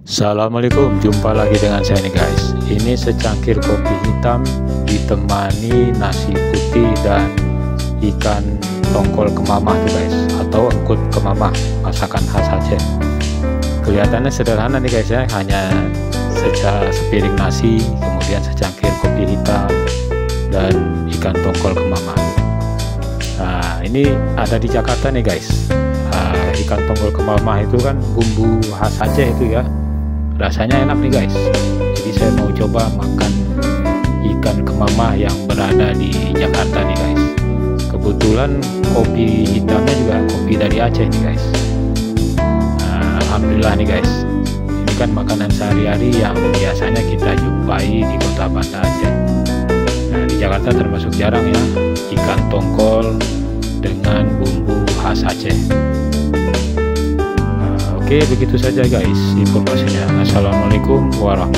Assalamualaikum, jumpa lagi dengan saya nih guys. Ini secangkir kopi hitam ditemani nasi putih dan ikan tongkol kemamah tuh guys, atau engkut kemamah, masakan khas Aceh. Kelihatannya sederhana nih guys ya, hanya sepiring nasi, kemudian secangkir kopi hitam dan ikan tongkol kemamah. Nah, ini ada di Jakarta nih guys. Ikan tongkol kemamah itu kan bumbu khas Aceh itu ya, rasanya enak nih guys. Jadi saya mau coba makan ikan kemamah yang berada di Jakarta nih guys. Kebetulan kopi hitamnya juga kopi dari Aceh nih guys. Alhamdulillah nih guys, ini kan makanan sehari-hari yang biasanya kita jumpai di kota Banda Aceh. Nah, di Jakarta termasuk jarang ya ikan tongkol dengan bumbu khas Aceh. Oke, begitu saja guys informasinya. Assalamualaikum warahmatullahi wabarakatuh.